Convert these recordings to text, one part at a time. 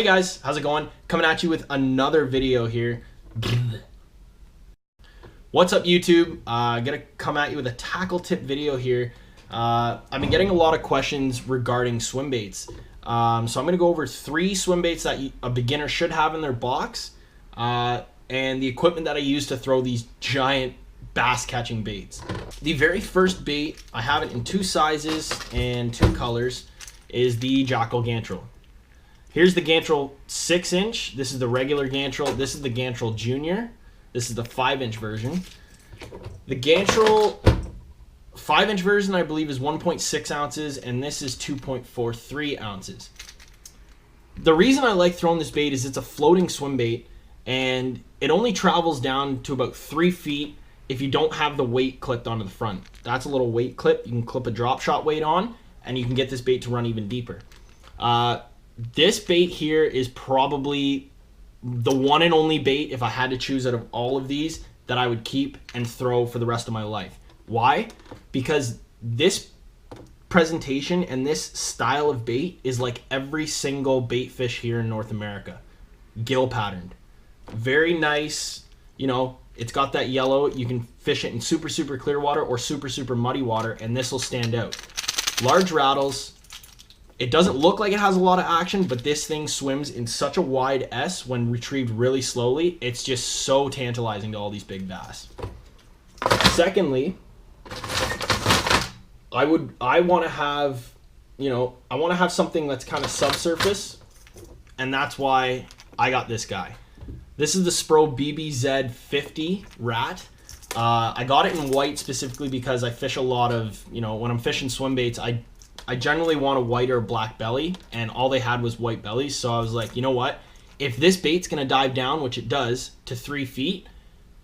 Hey guys, how's it going? Coming at you with another video here. What's up YouTube? Gonna come at you with a tackle tip video here. I've been getting a lot of questions regarding swim baits. So I'm gonna go over 3 swim baits that a beginner should have in their box, and the equipment that I use to throw these giant bass catching baits. The very first bait, I have it in 2 sizes and 2 colors, is the Jackal Gantrel. Here's the Gantrel 6-inch. This is the regular Gantrel. This is the Gantrel Junior. This is the 5-inch version. The Gantrel 5-inch version, I believe, is 1.6 ounces, and this is 2.43 ounces. The reason I like throwing this bait is it's a floating swim bait, and it only travels down to about 3 feet if you don't have the weight clipped onto the front. That's a little weight clip. You can clip a drop shot weight on, and you can get this bait to run even deeper. This bait here is probably the one and only bait, if I had to choose out of all of these, that I would keep and throw for the rest of my life. Why? Because this presentation and this style of bait is like every single bait fish here in North America. Gill patterned. Very nice, you know, it's got that yellow. You can fish it in super clear water or super muddy water, and this will stand out. Large rattles. It doesn't look like it has a lot of action, but this thing swims in such a wide S when retrieved really slowly. It's just so tantalizing to all these big bass. Secondly, I want to have, I want to have something that's kind of subsurface, and that's why I got this guy. This is the Spro BBZ 50 Rat. I got it in white specifically because I fish a lot of, when I'm fishing swim baits, I generally want a white or black belly, and all they had was white bellies. So I was like, you know what? If this bait's going to dive down, which it does, to 3 feet,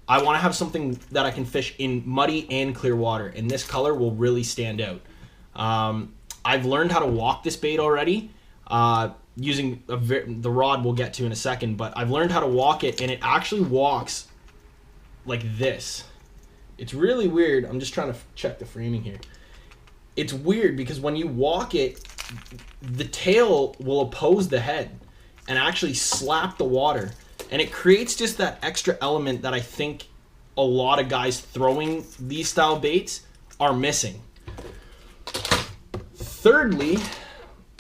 I want to have something that I can fish in muddy and clear water, and this color will really stand out. I've learned how to walk this bait already, using the rod we'll get to in a second, but I've learned how to walk it, and it actually walks like this. It's really weird. I'm just trying to check the framing here. It's weird because when you walk it, the tail will oppose the head and actually slap the water. And it creates just that extra element that I think a lot of guys throwing these style baits are missing. Thirdly,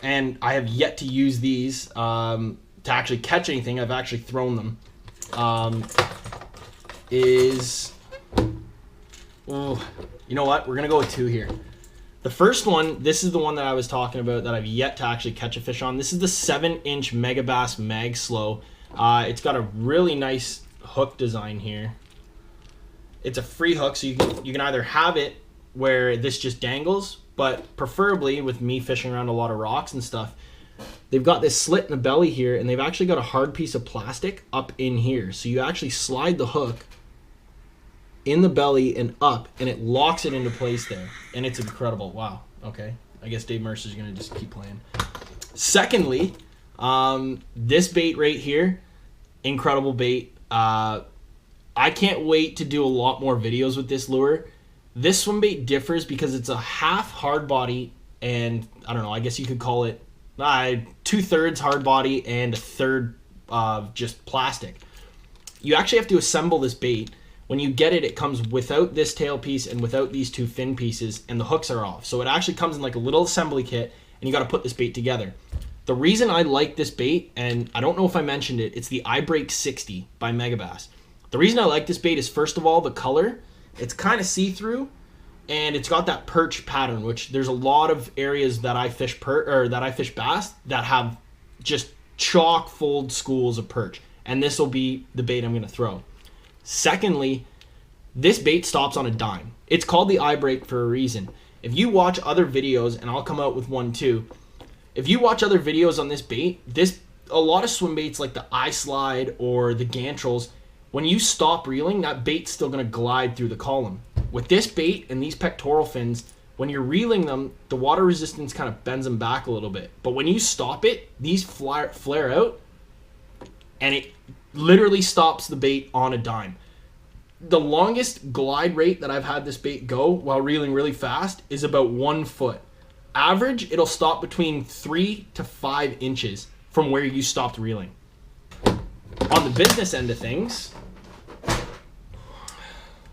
and I have yet to use these to actually catch anything, I've actually thrown them, you know what? We're going to go with 2 here. The first one, this is the one that I was talking about that I've yet to actually catch a fish on. This is the 7-inch Megabass Mag Slow. It's got a really nice hook design here. It's a free hook, so you can either have it where this just dangles, but preferably with me fishing around a lot of rocks and stuff, they've got this slit in the belly here, and they've actually got a hard piece of plastic up in here. So you actually slide the hook in the belly and up, and it locks it into place there, and it's incredible. Wow. Okay, I guess Dave Mercer's gonna just keep playing. Secondly, this bait right here, incredible bait. I can't wait to do a lot more videos with this lure. This swim bait differs because it's a half hard body, and I don't know, I guess you could call it 2/3 hard body and 1/3 just plastic. You actually have to assemble this bait. When you get it, it comes without this tail piece and without these 2 fin pieces, and the hooks are off. So it actually comes in like a little assembly kit, and you got to put this bait together. The reason I like this bait, and I don't know if I mentioned it, it's the iBreak 60 by Megabass. The reason I like this bait is, first of all, the color. It's kind of see-through, and it's got that perch pattern, which there's a lot of areas that I fish bass that have just chock-full schools of perch, and this will be the bait I'm going to throw. Secondly, this bait stops on a dime. It's called the iBreak for a reason. If you watch other videos, and I'll come out with one too, if you watch other videos on this bait, a lot of swim baits like the iSlide or the Gantrels, when you stop reeling, that bait's still going to glide through the column. With this bait and these pectoral fins, when you're reeling them, the water resistance kind of bends them back a little bit. But when you stop it, these flare out, and it literally stops the bait on a dime. The longest glide rate that I've had this bait go while reeling really fast is about 1 foot. Average, it'll stop between 3 to 5 inches from where you stopped reeling. On the business end of things,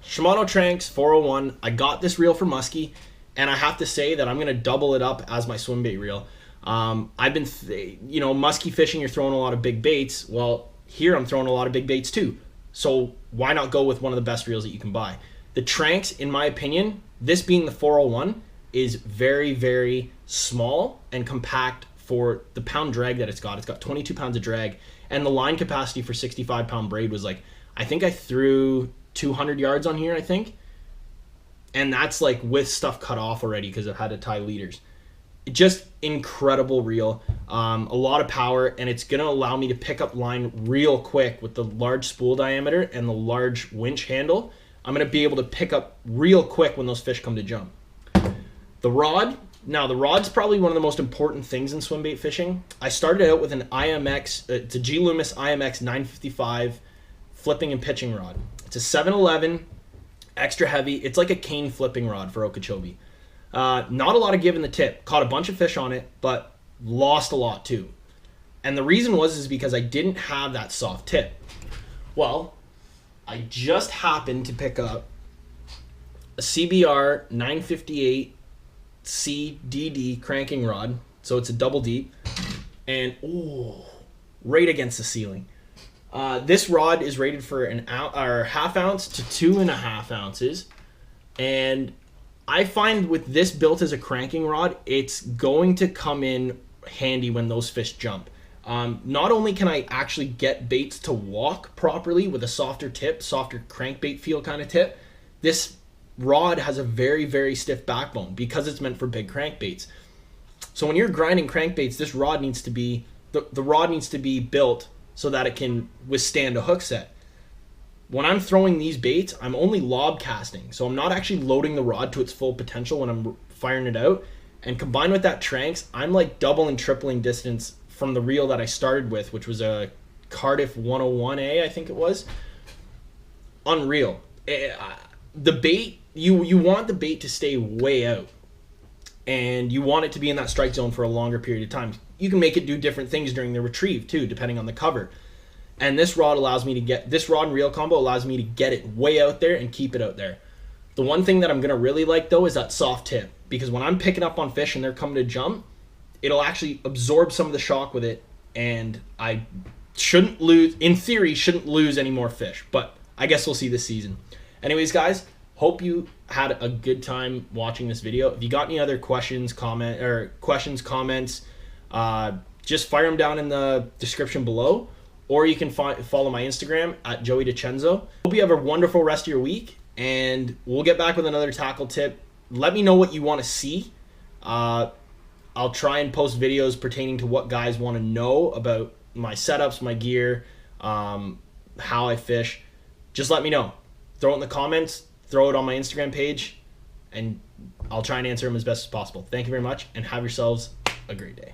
Shimano Tranx 401. I got this reel for muskie, and I have to say that I'm going to double it up as my swim bait reel. I've been, muskie fishing, you're throwing a lot of big baits. Well, here I'm throwing a lot of big baits too. So why not go with one of the best reels that you can buy? The Tranx, in my opinion, this being the 401, is very, very small and compact for the pound drag that it's got. It's got 22 pounds of drag, and the line capacity for 65 pound braid was like, I think I threw 200 yards on here, I think. And that's like with stuff cut off already because I've had to tie leaders. Just incredible reel, a lot of power, and it's going to allow me to pick up line real quick with the large spool diameter and the large winch handle. I'm going to be able to pick up real quick when those fish come to jump. The rod. Now, the rod's probably one of the most important things in swim bait fishing. I started out with an IMX, it's a G Loomis IMX 955 flipping and pitching rod. It's a 711, extra heavy. It's like a cane flipping rod for Okeechobee. Not a lot of give in the tip. Caught a bunch of fish on it, but lost a lot too. And the reason is because I didn't have that soft tip. Well, I just happened to pick up a CBR 958 CDD cranking rod. So it's a double deep. And, right against the ceiling. This rod is rated for an half ounce to 2.5 ounces. And I find with this built as a cranking rod, it's going to come in handy when those fish jump. Not only can I actually get baits to walk properly with a softer tip, softer crankbait feel kind of tip, this rod has a very, very stiff backbone because it's meant for big crankbaits. So when you're grinding crankbaits, this rod needs to be, the rod needs to be built so that it can withstand a hook set. When I'm throwing these baits, I'm only lob casting. So I'm not actually loading the rod to its full potential when I'm firing it out. And combined with that Tranx, I'm like double and tripling distance from the reel that I started with, which was a Cardiff 101A, I think it was. Unreal. The bait, you want the bait to stay way out. And you want it to be in that strike zone for a longer period of time. You can make it do different things during the retrieve too, depending on the cover. And this rod allows me to get, this rod and reel combo allows me to get it way out there and keep it out there. The one thing that I'm going to really like though is that soft tip, because when I'm picking up on fish and they're coming to jump, it'll actually absorb some of the shock with it, and I shouldn't lose, in theory, shouldn't lose any more fish, but I guess we'll see this season. Anyways, guys, hope you had a good time watching this video. If you got any other questions, comments, just fire them down in the description below, or you can follow my Instagram at Joey DiCenzo. Hope you have a wonderful rest of your week, and we'll get back with another tackle tip. Let me know what you want to see. I'll try and post videos pertaining to what guys want to know about my setups, my gear, how I fish. Just let me know. Throw it in the comments, throw it on my Instagram page, and I'll try and answer them as best as possible. Thank you very much, and have yourselves a great day.